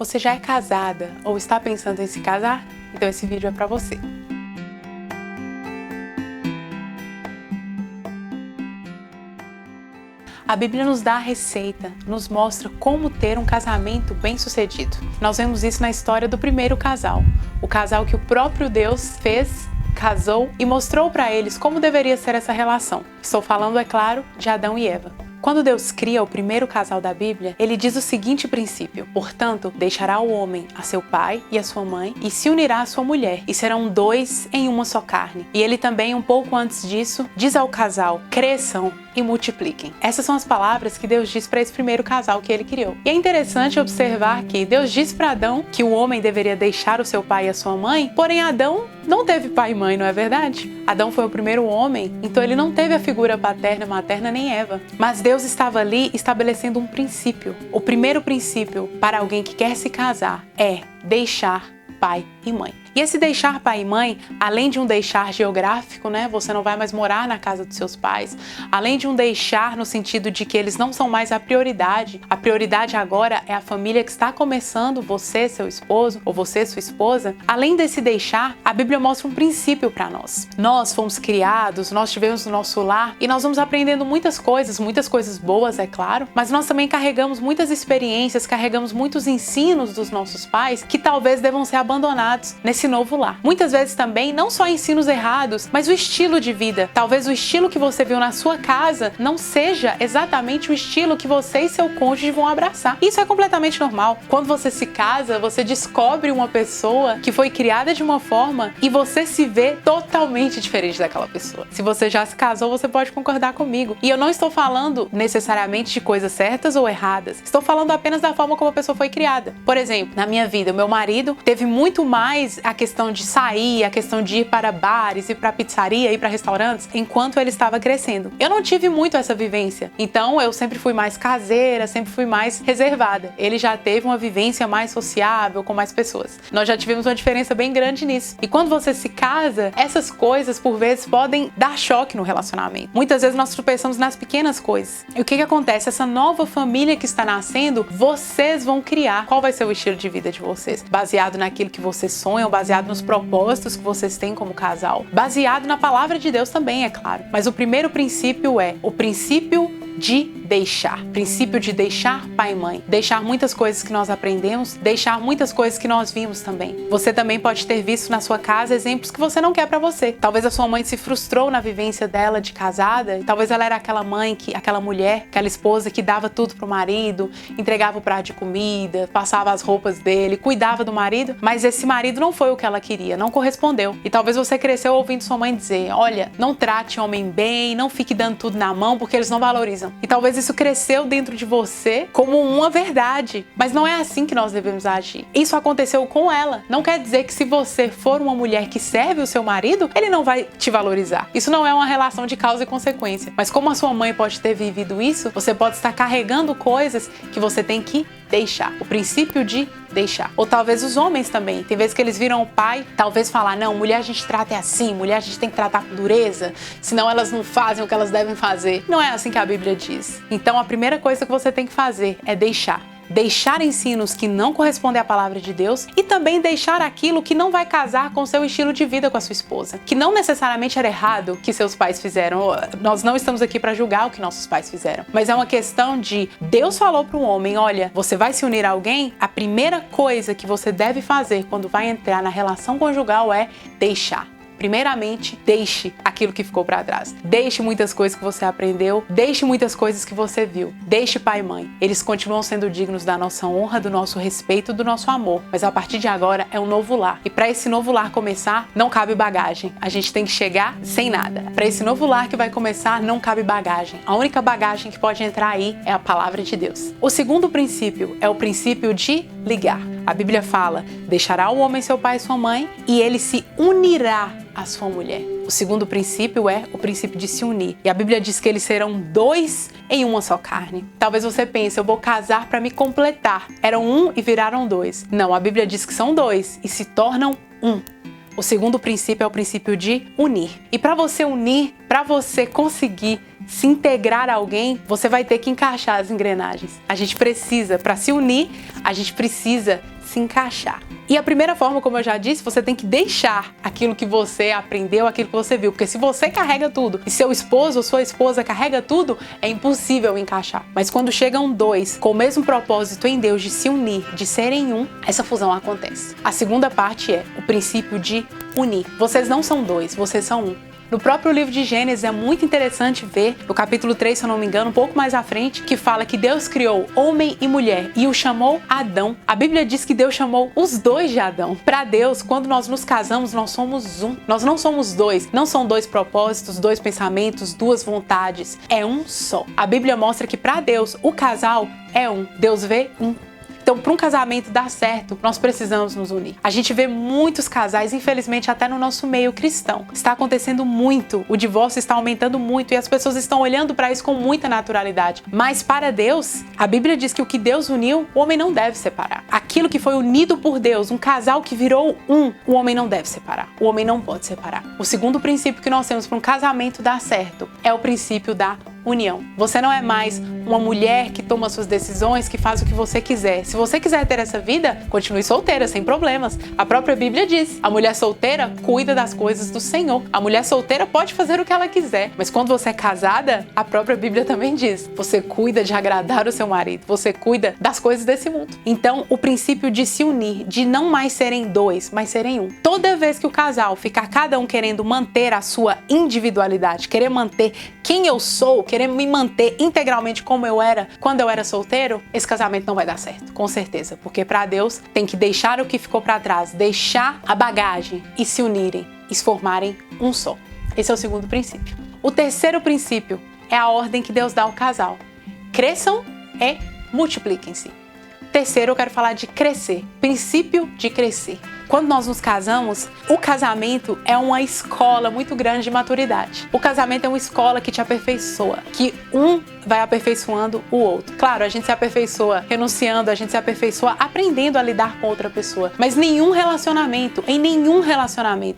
Você já é casada ou está pensando em se casar? Então esse vídeo é para você. A Bíblia nos dá a receita, nos mostra como ter um casamento bem-sucedido. Nós vemos isso na história do primeiro casal, o casal que o próprio Deus fez, casou e mostrou para eles como deveria ser essa relação. Estou falando, é claro, de Adão e Eva. Quando Deus cria o primeiro casal da Bíblia, ele diz o seguinte princípio: portanto, deixará o homem a seu pai e a sua mãe e se unirá à sua mulher, e serão dois em uma só carne. E ele também, um pouco antes disso, diz ao casal: cresçam e multipliquem. Essas são as palavras que Deus diz para esse primeiro casal que ele criou. E é interessante observar que Deus diz para Adão que o homem deveria deixar o seu pai e a sua mãe, porém Adão não teve pai e mãe, não é verdade? Adão foi o primeiro homem, então ele não teve a figura paterna, materna nem Eva. Mas Deus estava ali estabelecendo um princípio. O primeiro princípio para alguém que quer se casar é deixar pai e mãe. E esse deixar pai e mãe, além de um deixar geográfico, né? Você não vai mais morar na casa dos seus pais. Além de um deixar no sentido de que eles não são mais a prioridade agora é a família que está começando, você, seu esposo, ou você, sua esposa. Além desse deixar, a Bíblia mostra um princípio para nós. Nós fomos criados, nós tivemos o nosso lar e nós vamos aprendendo muitas coisas boas, é claro, mas nós também carregamos muitas experiências, carregamos muitos ensinos dos nossos pais que talvez devam ser abandonados nesse novo lar. Muitas vezes também, não só ensinos errados, mas o estilo de vida. Talvez o estilo que você viu na sua casa não seja exatamente o estilo que você e seu cônjuge vão abraçar. Isso é completamente normal. Quando você se casa, você descobre uma pessoa que foi criada de uma forma e você se vê totalmente diferente daquela pessoa. Se você já se casou, você pode concordar comigo. E eu não estou falando necessariamente de coisas certas ou erradas. Estou falando apenas da forma como a pessoa foi criada. Por exemplo, na minha vida, o meu marido teve muito mais a questão de sair, a questão de ir para bares, ir para pizzaria, ir para restaurantes, enquanto ele estava crescendo. Eu não tive muito essa vivência, então eu sempre fui mais caseira, sempre fui mais reservada. Ele já teve uma vivência mais sociável, com mais pessoas. Nós já tivemos uma diferença bem grande nisso. E quando você se casa, essas coisas, por vezes, podem dar choque no relacionamento. Muitas vezes nós tropeçamos nas pequenas coisas. E o que acontece? Essa nova família que está nascendo, vocês vão criar. Qual vai ser o estilo de vida de vocês? Baseado naquilo que vocês sonham, baseado nos propósitos que vocês têm como casal, baseado na palavra de Deus também, é claro. Mas o primeiro princípio é o princípio de deixar. Princípio de deixar pai e mãe. Deixar muitas coisas que nós aprendemos, deixar muitas coisas que nós vimos também. Você também pode ter visto na sua casa exemplos que você não quer para você. Talvez a sua mãe se frustrou na vivência dela de casada, talvez ela era aquela mãe, aquela mulher, aquela esposa que dava tudo pro marido, entregava o prato de comida, passava as roupas dele, cuidava do marido, mas esse marido não foi o que ela queria, não correspondeu. E talvez você cresceu ouvindo sua mãe dizer: olha, não trate homem bem, não fique dando tudo na mão porque eles não valorizam. E talvez isso cresceu dentro de você como uma verdade, mas não é assim que nós devemos agir. Isso aconteceu com ela. Não quer dizer que se você for uma mulher que serve o seu marido, ele não vai te valorizar. Isso não é uma relação de causa e consequência. Mas como a sua mãe pode ter vivido isso, você pode estar carregando coisas que você tem que deixar. O princípio de deixar. Ou talvez os homens também. Tem vezes que eles viram o pai, talvez falar: não, mulher a gente trata assim, mulher a gente tem que tratar com dureza, senão elas não fazem o que elas devem fazer. Não é assim que a Bíblia diz. Então a primeira coisa que você tem que fazer é deixar. Deixar ensinos que não correspondem à palavra de Deus e também deixar aquilo que não vai casar com o seu estilo de vida com a sua esposa. Que não necessariamente era errado que seus pais fizeram. Nós não estamos aqui para julgar o que nossos pais fizeram. Mas é uma questão de Deus falou para um homem: olha, você vai se unir a alguém? A primeira coisa que você deve fazer quando vai entrar na relação conjugal é deixar. Primeiramente, deixe aquilo que ficou para trás. Deixe muitas coisas que você aprendeu, deixe muitas coisas que você viu. Deixe pai e mãe. Eles continuam sendo dignos da nossa honra, do nosso respeito, do nosso amor. Mas a partir de agora é um novo lar. E para esse novo lar começar, não cabe bagagem. A gente tem que chegar sem nada. Para esse novo lar que vai começar, não cabe bagagem. A única bagagem que pode entrar aí é a palavra de Deus. O segundo princípio é o princípio de ligar. A Bíblia fala: deixará o homem seu pai e sua mãe e ele se unirá à sua mulher. O segundo princípio é o princípio de se unir. E a Bíblia diz que eles serão dois em uma só carne. Talvez você pense: eu vou casar para me completar. Eram um e viraram dois. Não, a Bíblia diz que são dois e se tornam um. O segundo princípio é o princípio de unir. E para você unir, para você conseguir se integrar a alguém, você vai ter que encaixar as engrenagens. A gente precisa, para se unir, a gente precisa se encaixar. E a primeira forma, como eu já disse, você tem que deixar aquilo que você aprendeu, aquilo que você viu. Porque se você carrega tudo e seu esposo ou sua esposa carrega tudo, é impossível encaixar. Mas quando chegam dois com o mesmo propósito em Deus de se unir, de serem um, essa fusão acontece. A segunda parte é o princípio de unir. Vocês não são dois, vocês são um. No próprio livro de Gênesis é muito interessante ver, no capítulo 3, se eu não me engano, um pouco mais à frente, que fala que Deus criou homem e mulher e o chamou Adão. A Bíblia diz que Deus chamou os dois de Adão. Para Deus, quando nós nos casamos, nós somos um. Nós não somos dois. Não são dois propósitos, dois pensamentos, duas vontades. É um só. A Bíblia mostra que para Deus, o casal é um. Deus vê um. Então, para um casamento dar certo, nós precisamos nos unir. A gente vê muitos casais, infelizmente, até no nosso meio cristão. Está acontecendo muito, o divórcio está aumentando muito e as pessoas estão olhando para isso com muita naturalidade. Mas para Deus, a Bíblia diz que o que Deus uniu, o homem não deve separar. Aquilo que foi unido por Deus, um casal que virou um, o homem não deve separar. O homem não pode separar. O segundo princípio que nós temos para um casamento dar certo é o princípio da união. Você não é mais uma mulher que toma suas decisões, que faz o que você quiser. Se você quiser ter essa vida, continue solteira, sem problemas. A própria Bíblia diz, a mulher solteira cuida das coisas do Senhor. A mulher solteira pode fazer o que ela quiser, mas quando você é casada, a própria Bíblia também diz, você cuida de agradar o seu marido, você cuida das coisas desse mundo. Então, o princípio de se unir, de não mais serem dois, mas serem um. Toda vez que o casal ficar cada um querendo manter a sua individualidade, querer manter quem eu sou, querer me manter integralmente como eu era quando eu era solteiro, esse casamento não vai dar certo, com certeza. Porque para Deus tem que deixar o que ficou para trás, deixar a bagagem e se unirem e se formarem um só. Esse é o segundo princípio. O terceiro princípio é a ordem que Deus dá ao casal. Cresçam e multipliquem-se. Terceiro, eu quero falar de crescer. Princípio de crescer. Quando nós nos casamos, o casamento é uma escola muito grande de maturidade. O casamento é uma escola que te aperfeiçoa, que um vai aperfeiçoando o outro. Claro, a gente se aperfeiçoa renunciando, a gente se aperfeiçoa aprendendo a lidar com outra pessoa. Mas em nenhum relacionamento,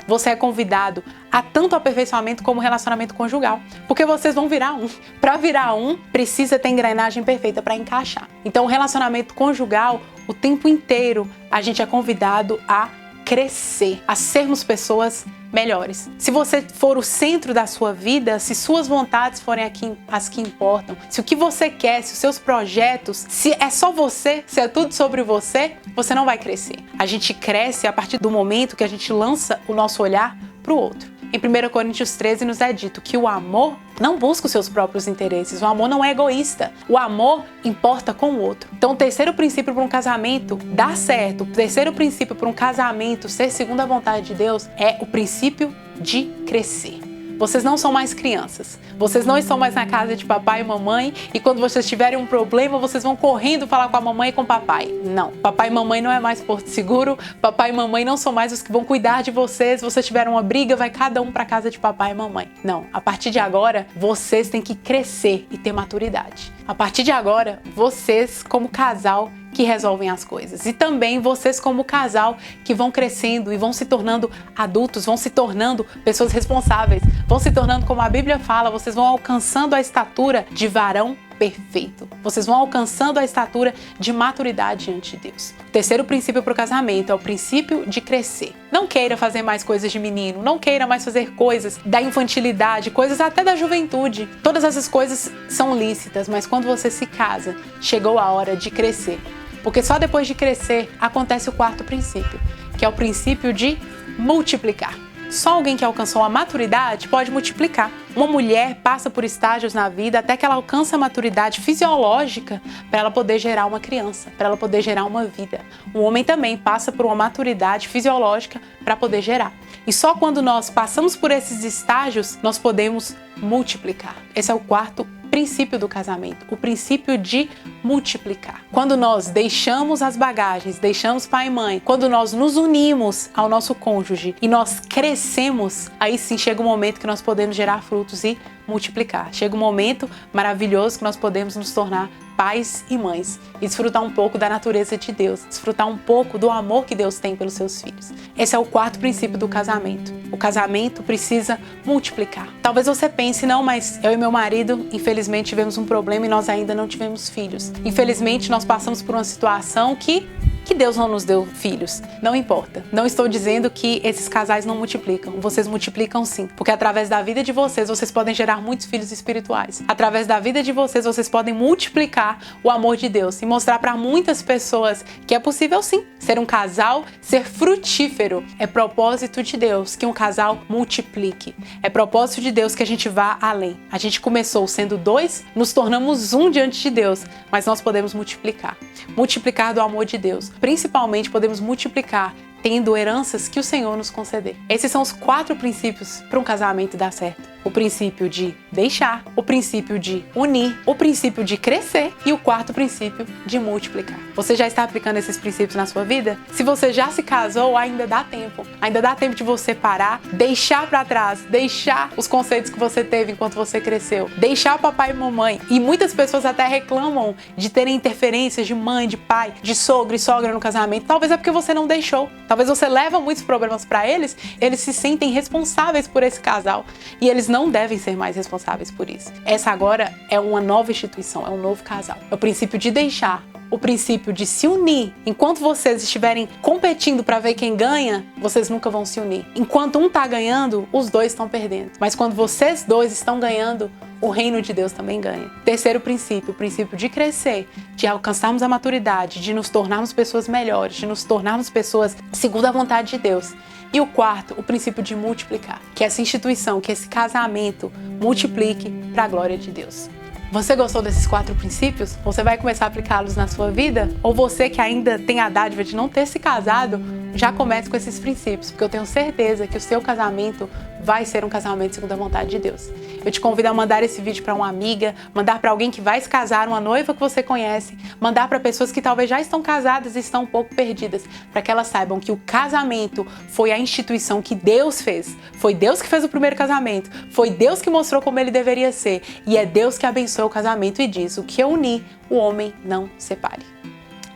você é convidado a tanto aperfeiçoamento como relacionamento conjugal. Porque vocês vão virar um. Para virar um, precisa ter engrenagem perfeita para encaixar. Então, o relacionamento conjugal, o tempo inteiro, a gente é convidado a crescer, a sermos pessoas melhores. Se você for o centro da sua vida, se suas vontades forem as que importam, se o que você quer, se os seus projetos, se é só você, se é tudo sobre você, você não vai crescer. A gente cresce a partir do momento que a gente lança o nosso olhar para o outro. Em 1 Coríntios 13 nos é dito que o amor não busca os seus próprios interesses, o amor não é egoísta, o amor importa com o outro. Então o terceiro princípio para um casamento dar certo, o terceiro princípio para um casamento ser segundo a vontade de Deus é o princípio de crescer. Vocês não são mais crianças, vocês não estão mais na casa de papai e mamãe e quando vocês tiverem um problema, vocês vão correndo falar com a mamãe e com o papai. Não, papai e mamãe não é mais porto seguro, papai e mamãe não são mais os que vão cuidar de vocês, se vocês tiverem uma briga, vai cada um para casa de papai e mamãe. Não, a partir de agora, vocês têm que crescer e ter maturidade. A partir de agora, vocês como casal que resolvem as coisas. E também vocês como casal que vão crescendo e vão se tornando adultos, vão se tornando pessoas responsáveis, vão se tornando, como a Bíblia fala, vocês vão alcançando a estatura de varão perfeito. Vocês vão alcançando a estatura de maturidade diante de Deus. O terceiro princípio para o casamento é o princípio de crescer. Não queira fazer mais coisas de menino, não queira mais fazer coisas da infantilidade, coisas até da juventude. Todas essas coisas são lícitas, mas quando você se casa, chegou a hora de crescer. Porque só depois de crescer acontece o quarto princípio, que é o princípio de multiplicar. Só alguém que alcançou a maturidade pode multiplicar. Uma mulher passa por estágios na vida até que ela alcança a maturidade fisiológica para ela poder gerar uma criança, para ela poder gerar uma vida. Um homem também passa por uma maturidade fisiológica para poder gerar. E só quando nós passamos por esses estágios, nós podemos multiplicar. Esse é o quarto princípio do casamento, o princípio de multiplicar. Quando nós deixamos as bagagens, deixamos pai e mãe, quando nós nos unimos ao nosso cônjuge e nós crescemos, aí sim chega o momento que nós podemos gerar frutos e multiplicar. Chega um momento maravilhoso que nós podemos nos tornar pais e mães e desfrutar um pouco da natureza de Deus, desfrutar um pouco do amor que Deus tem pelos seus filhos. Esse é o quarto princípio do casamento. O casamento precisa multiplicar. Talvez você pense, não, mas eu e meu marido, infelizmente, tivemos um problema e nós ainda não tivemos filhos. Infelizmente, nós passamos por uma situação que Deus não nos deu filhos. Não importa. Não estou dizendo que esses casais não multiplicam. Vocês multiplicam sim. Porque através da vida de vocês podem gerar muitos filhos espirituais. Através da vida de vocês podem multiplicar o amor de Deus e mostrar para muitas pessoas que é possível sim ser um casal, ser frutífero. É propósito de Deus que um casal multiplique. É propósito de Deus que a gente vá além. A gente começou sendo 2, nos tornamos 1 diante de Deus, mas nós podemos multiplicar. Multiplicar do amor de Deus. Principalmente podemos multiplicar tendo heranças que o Senhor nos conceder. Esses são os 4 princípios para um casamento dar certo. O princípio de deixar, o princípio de unir, o princípio de crescer e o 4º princípio de multiplicar. Você já está aplicando esses princípios na sua vida? Se você já se casou, ainda dá tempo. Ainda dá tempo de você parar, deixar para trás, deixar os conceitos que você teve enquanto você cresceu, deixar papai e mamãe. E muitas pessoas até reclamam de terem interferências de mãe, de pai, de sogro e sogra no casamento. Talvez é porque você não deixou. Talvez você leva muitos problemas para eles se sentem responsáveis por esse casal e eles não devem ser mais responsáveis por isso. Essa agora é uma nova instituição, é um novo casal. É o princípio de deixar, o princípio de se unir. Enquanto vocês estiverem competindo para ver quem ganha, vocês nunca vão se unir. Enquanto um está ganhando, os 2 estão perdendo. Mas quando vocês 2 estão ganhando, o reino de Deus também ganha. Terceiro princípio, o princípio de crescer, de alcançarmos a maturidade, de nos tornarmos pessoas melhores, de nos tornarmos pessoas segundo a vontade de Deus. E o 4º, o princípio de multiplicar, que essa instituição, que esse casamento multiplique para a glória de Deus. Você gostou desses 4 princípios? Você vai começar a aplicá-los na sua vida? Ou você que ainda tem a dádiva de não ter se casado, já comece com esses princípios, porque eu tenho certeza que o seu casamento vai ser um casamento segundo a vontade de Deus. Eu te convido a mandar esse vídeo para uma amiga, mandar para alguém que vai se casar, uma noiva que você conhece, mandar para pessoas que talvez já estão casadas e estão um pouco perdidas, para que elas saibam que o casamento foi a instituição que Deus fez. Foi Deus que fez o primeiro casamento, foi Deus que mostrou como ele deveria ser, e é Deus que abençoa o casamento e diz: o que eu uni, o homem não separe.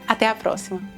Até a próxima!